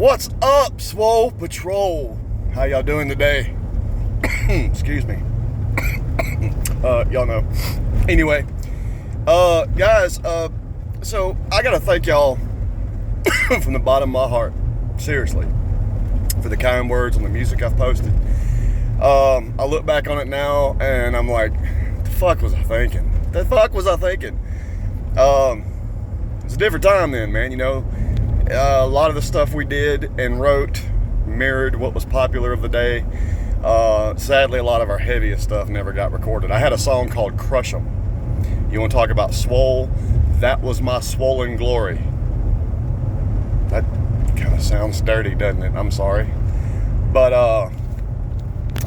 What's up, Swole Patrol? How y'all doing today? Excuse me. Y'all know. Anyway, guys, so I gotta thank y'all from the bottom of my heart, seriously, for the kind words on the music I've posted. I look back on it now and I'm like, the fuck was I thinking? The fuck was I thinking? It's a different time then, man, you know. A lot of the stuff we did and wrote mirrored what was popular of the day. Sadly, a lot of our heaviest stuff never got recorded. I had a song called Crush 'Em. You want to talk about swole? That was my swollen glory. That kind of sounds dirty, doesn't it? I'm sorry. But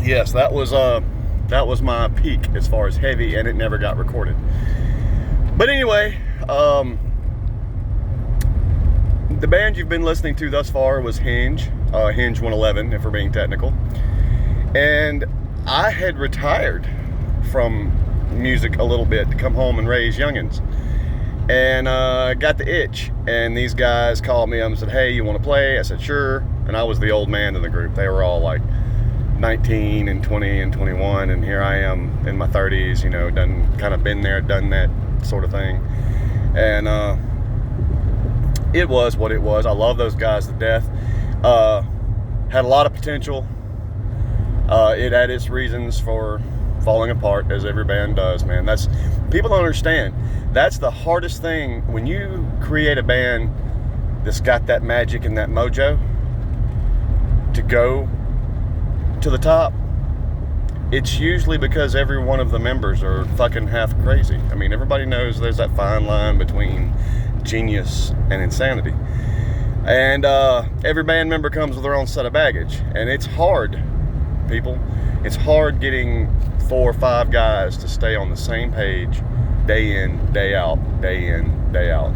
yes, that was my peak as far as heavy, and it never got recorded. But anyway, the band you've been listening to thus far was Hinge 111, if we're being technical. And I had retired from music a little bit to come home and raise youngins. And got the itch. And these guys called me up and said, hey, you want to play? I said, sure. And I was the old man in the group. They were all like 19 and 20 and 21. And here I am in my 30s, you know, kind of been there, done that sort of thing. And it was what it was. I love those guys to death. Had a lot of potential. It had its reasons for falling apart, as every band does, man. People don't understand. That's the hardest thing when you create a band that's got that magic and that mojo to go to the top. It's usually because every one of the members are fucking half crazy. I mean, everybody knows there's that fine line between genius and insanity. And every band member comes with their own set of baggage. And it's hard, people. It's hard getting 4 or 5 guys to stay on the same page day in, day out, day in, day out.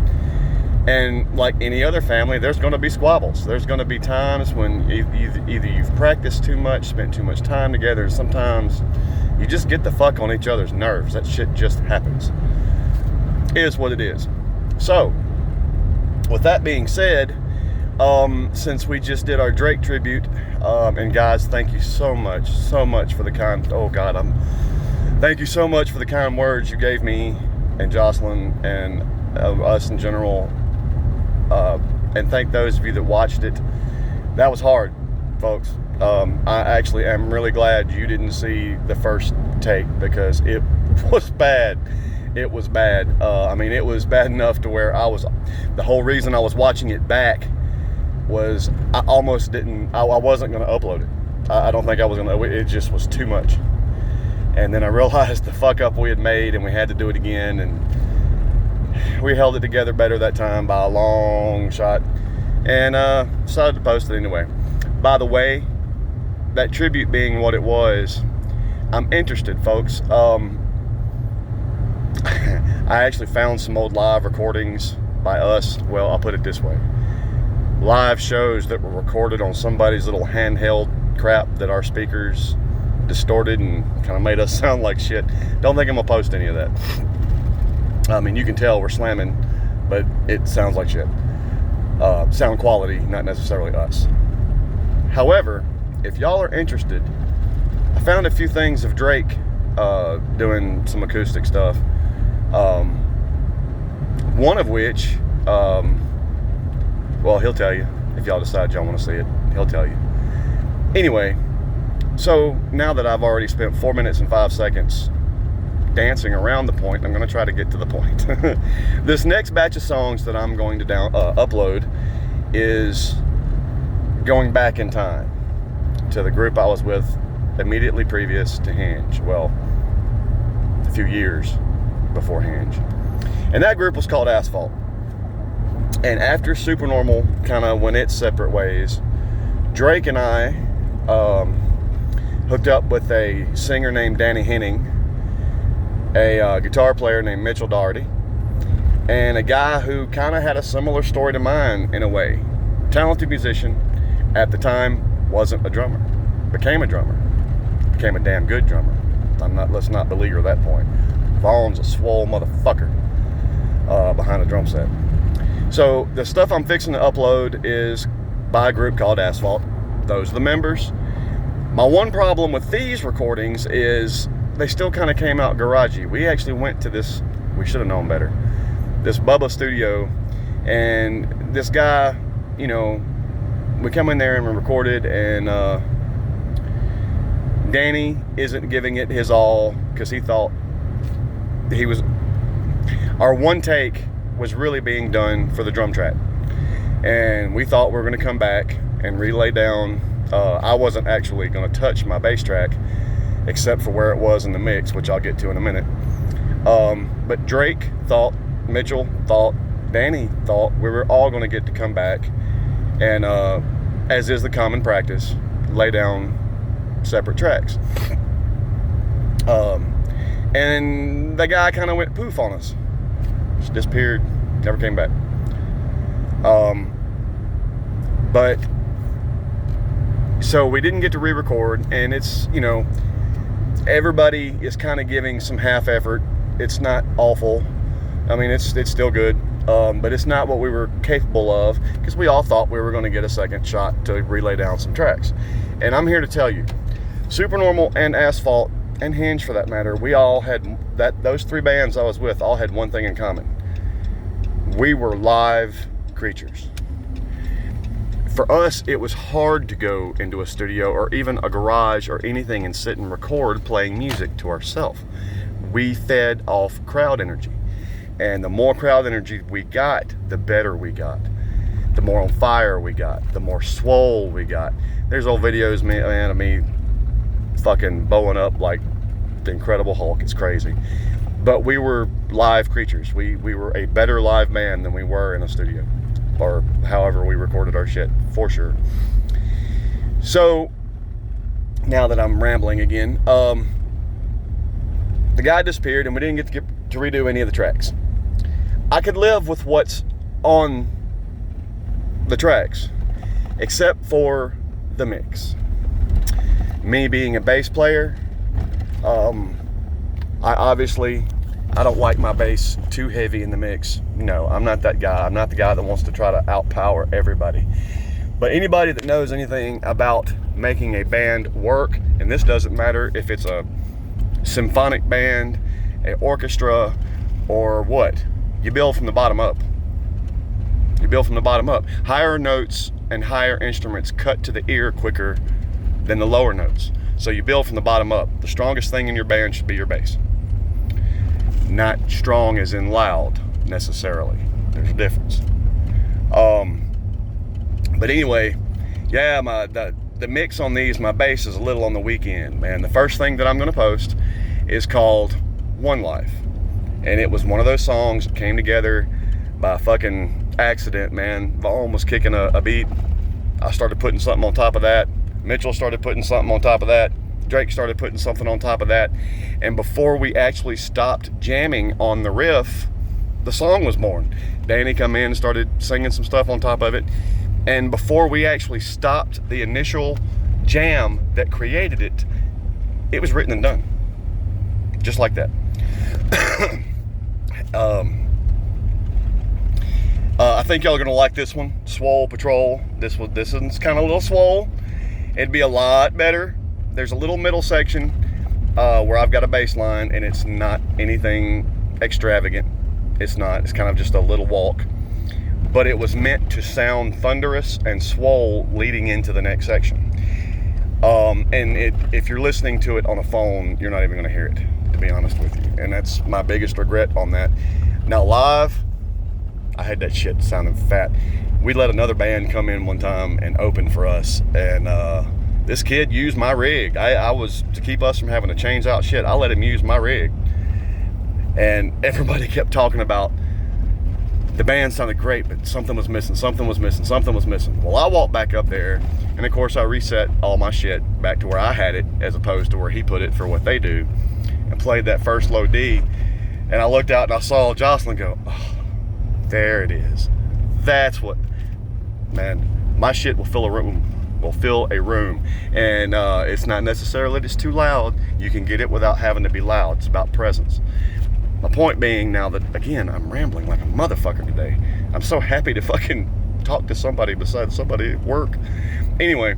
And like any other family, there's going to be squabbles. There's going to be times when either you've practiced too much, spent too much time together, and sometimes you just get the fuck on each other's nerves. That shit just happens. It is what it is. So, with that being said, since we just did our Drake tribute, and guys, thank you so much for the kind, thank you so much for the kind words you gave me and Jocelyn and us in general, and thank those of you that watched it. That was hard, folks. I actually am really glad you didn't see the first take, because it was bad. It was bad. I mean, it was bad enough to where the whole reason I was watching it back was I wasn't going to upload it. I don't think I was going to. It just was too much. And then I realized the fuck up we had made, and we had to do it again. And we held it together better that time by a long shot. And decided to post it anyway. By the way, that tribute being what it was, I'm interested, folks. I actually found some old live recordings by us. Well, I'll put it this way. Live shows that were recorded on somebody's little handheld crap that our speakers distorted and kind of made us sound like shit. Don't think I'm going to post any of that. I mean, you can tell we're slamming, but it sounds like shit. Sound quality, not necessarily us. However, if y'all are interested, I found a few things of Drake doing some acoustic stuff. One of which, well, he'll tell you. If y'all decide y'all want to see it, he'll tell you. Anyway, so now that I've already spent 4 minutes and 5 seconds dancing around the point, I'm going to try to get to the point. This next batch of songs that I'm going to upload is going back in time to the group I was with immediately previous to Hinge. Well, a few years before Hinge. And that group was called Asphalt. And after Supernormal kind of went its separate ways, Drake and I hooked up with a singer named Danny Henning, a guitar player named Mitchell Doherty, and a guy who kind of had a similar story to mine in a way. Talented musician, at the time wasn't a drummer. Became a drummer. Became a damn good drummer. Let's not beleaguer that point. Vaughn's a swole motherfucker behind a drum set. So the stuff I'm fixing to upload is by a group called Asphalt. Those are the members. My one problem with these recordings is they still kind of came out garagey. We actually went to this, we should have known better, this Bubba studio, and this guy, you know, we come in there and we recorded, and Danny isn't giving it his all because he thought he was, our one take was really being done for the drum track, and we thought we were going to come back and relay down. I wasn't actually going to touch my bass track except for where it was in the mix, which I'll get to in a minute. But Drake thought, Mitchell thought, Danny thought we were all going to get to come back and, as is the common practice, lay down separate tracks. And the guy kind of went poof on us. Just disappeared, never came back. But so we didn't get to re-record, and it's, you know, everybody is kind of giving some half effort. It's not awful. I mean, it's still good, but it's not what we were capable of, because we all thought we were going to get a second shot to relay down some tracks. And I'm here to tell you, Supernormal and Asphalt and Hinge, for that matter, we all had that. Those three bands I was with all had one thing in common: we were live creatures. For us, it was hard to go into a studio or even a garage or anything and sit and record playing music to ourselves. We fed off crowd energy. And the more crowd energy we got, the better we got. The more on fire we got, the more swole we got. There's old videos, man, of me fucking bowing up like the Incredible Hulk. It's crazy. But we were live creatures. We were a better live band than we were in a studio, or however we recorded our shit, for sure. So now that I'm rambling again, the guy disappeared and we didn't get to redo any of the tracks. I could live with what's on the tracks, except for the mix. Me being a bass player, I don't like my bass too heavy in the mix. No, I'm not that guy. I'm not the guy that wants to try to outpower everybody. But anybody that knows anything about making a band work, and this doesn't matter if it's a symphonic band, an orchestra, or what, you build from the bottom up. You build from the bottom up. Higher notes and higher instruments cut to the ear quicker than the lower notes. So you build from the bottom up. The strongest thing in your band should be your bass. Not strong as in loud, necessarily. There's a difference. But anyway, yeah, the mix on these, my bass is a little on the weak end, man. The first thing that I'm going to post is called One Life. And it was one of those songs that came together by fucking accident, man. Vaughn was kicking a beat. I started putting something on top of that. Mitchell started putting something on top of that. Drake started putting something on top of that. And before we actually stopped jamming on the riff, the song was born. Danny come in and started singing some stuff on top of it. And before we actually stopped the initial jam that created it, it was written and done. Just like that. I think y'all are gonna like this one, Swole Patrol. This one's kind of a little swole. It'd be a lot better. There's a little middle section where I've got a bass line, and it's not anything extravagant. It's not. It's kind of just a little walk. But it was meant to sound thunderous and swole leading into the next section. If you're listening to it on a phone, you're not even going to hear it, to be honest with you. And that's my biggest regret on that. Now live, I had that shit sounding fat. We let another band come in one time and open for us, and this kid used my rig. I was, to keep us from having to change out shit, I let him use my rig. And everybody kept talking about the band sounded great, but something was missing, something was missing, something was missing. Well, I walked back up there, and of course I reset all my shit back to where I had it, as opposed to where he put it for what they do, and played that first low D. And I looked out and I saw Jocelyn go, oh, there it is. That's what, man, my shit will fill a room. And it's not necessarily it's too loud. You can get it without having to be loud. It's about presence. My point being, now that, again, I'm rambling like a motherfucker today. I'm so happy to fucking talk to somebody besides somebody at work. Anyway,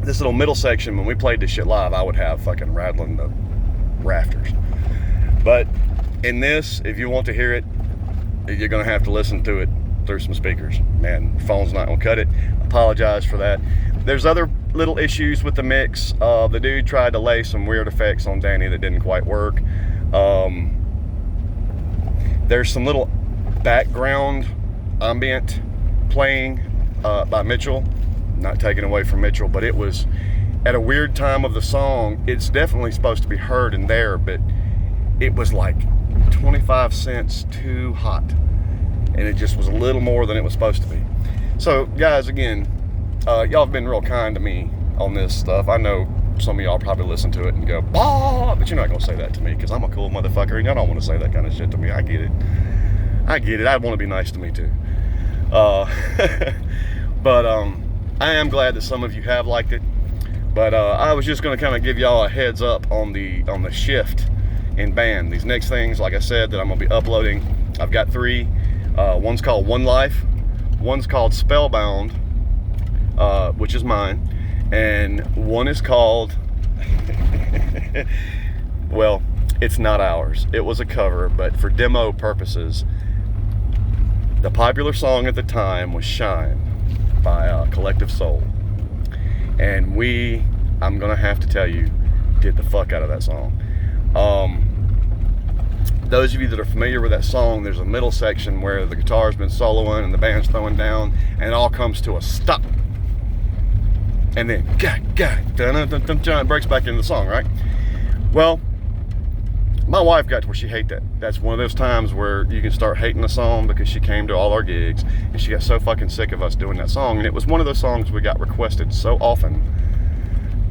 this little middle section, when we played this shit live, I would have fucking rattling the rafters. But in this, if you want to hear it, you're gonna have to listen to it through some speakers. Man, phone's not gonna cut it. Apologize for that. There's other little issues with the mix. The dude tried to lay some weird effects on Danny that didn't quite work. There's some little background ambient playing by Mitchell. Not taken away from Mitchell, but it was at a weird time of the song. It's definitely supposed to be heard in there, but it was like 25 cents too hot, and it just was a little more than it was supposed to be. So guys, again, y'all have been real kind to me on this stuff. I know some of y'all probably listen to it and go, bah, but you're not gonna say that to me because I'm a cool motherfucker and y'all don't want to say that kind of shit to me. I get it. I want to be nice to me too. But I am glad that some of you have liked it. But I was just gonna kind of give y'all a heads up on the shift in band. These next things, like I said, that I'm gonna be uploading, I've got 3. One's called One Life, one's called Spellbound, which is mine, and one is called well, it's not ours, it was a cover, but for demo purposes, the popular song at the time was Shine by Collective Soul, and I'm gonna have to tell you, did the fuck out of that song. Those of you that are familiar with that song, there's a middle section where the guitar's been soloing and the band's throwing down, and it all comes to a stop. And then, it breaks back into the song, right? Well, my wife got to where she hated that. That's one of those times where you can start hating the song because she came to all our gigs, and she got so fucking sick of us doing that song. And it was one of those songs we got requested so often,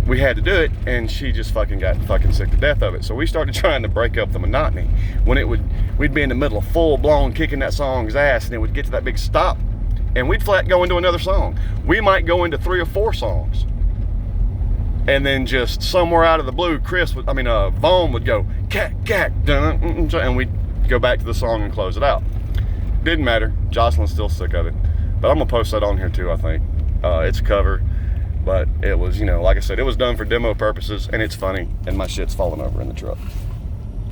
we had to do it, and she just fucking got fucking sick to death of it. So we started trying to break up the monotony. When we'd be in the middle of full blown kicking that song's ass, and it would get to that big stop, and we'd flat go into another song. We might go into 3 or 4 songs, and then just somewhere out of the blue, Vaughn would go cat dun, and we'd go back to the song and close it out. Didn't matter. Jocelyn's still sick of it, but I'm gonna post that on here too. I think it's a cover. But it was, like I said, it was done for demo purposes, and it's funny, and my shit's falling over in the truck.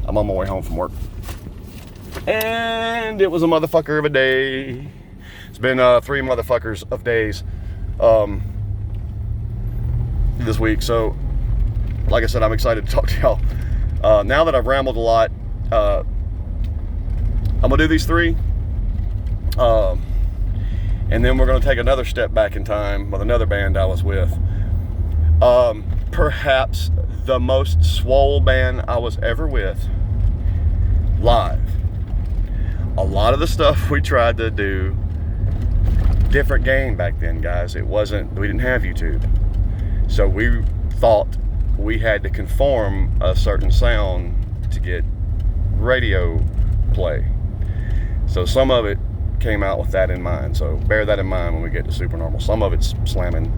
I'm on my way home from work. And it was a motherfucker of a day. It's been 3 motherfuckers of days this week. So, like I said, I'm excited to talk to y'all. Now that I've rambled a lot, I'm going to do these 3. And then we're going to take another step back in time with another band I was with. Perhaps the most swole band I was ever with, live. A lot of the stuff we tried to do, different game back then, guys. We didn't have YouTube. So we thought we had to conform a certain sound to get radio play. So some of it came out with that in mind, so bear that in mind when we get to Supernormal. Some of it's slamming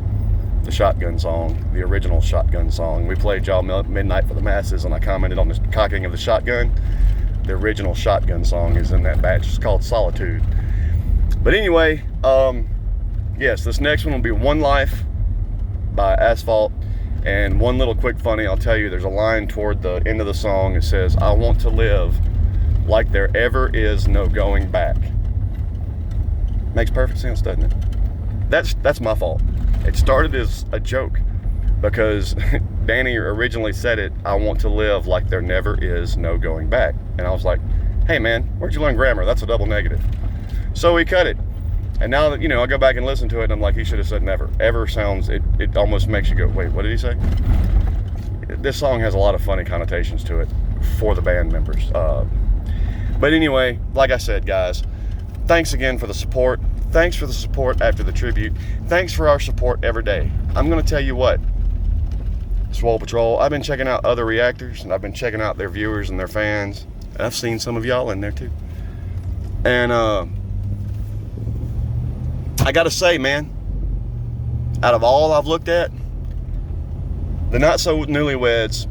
the Shotgun song, the original Shotgun song. We played y'all Midnight for the Masses, and I commented on the cocking of the shotgun. The original Shotgun song is in that batch. It's called Solitude. But anyway, yes, this next one will be One Life by Asphalt. And one little quick funny, I'll tell you, there's a line toward the end of the song. It says, I want to live like there ever is no going back. Makes perfect sense, doesn't it? That's my fault. It started as a joke because Danny originally said it, I want to live like there never is no going back. And I was like, hey man, where'd you learn grammar? That's a double negative. So we cut it. And now that, I go back and listen to it, and I'm like, he should have said never. Ever sounds, it almost makes you go, wait, what did he say? This song has a lot of funny connotations to it for the band members. But anyway, like I said, guys, thanks again for the support. Thanks for the support after the tribute. Thanks for our support every day. I'm going to tell you what, Swole Patrol, I've been checking out other reactors, and I've been checking out their viewers and their fans. And I've seen some of y'all in there too. And I got to say, man, out of all I've looked at, the not so newlyweds,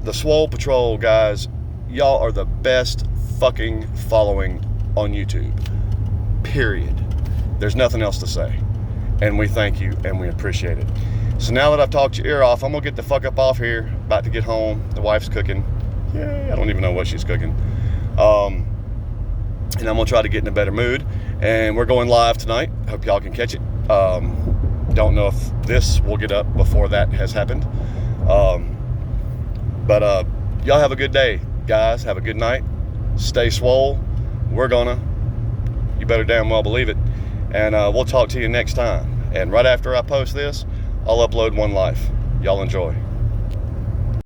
the Swole Patrol guys, y'all are the best fucking following on YouTube. Period. There's nothing else to say. And we thank you and we appreciate it. So now that I've talked your ear off, I'm gonna get the fuck up off here. About to get home. The wife's cooking. Yeah, I don't even know what she's cooking. And I'm gonna try to get in a better mood. And we're going live tonight. Hope y'all can catch it. Don't know if this will get up before that has happened. But y'all have a good day, guys. Have a good night. Stay swole. We're gonna. You better damn well believe it. And we'll talk to you next time. And right after I post this, I'll upload One Life. Y'all enjoy.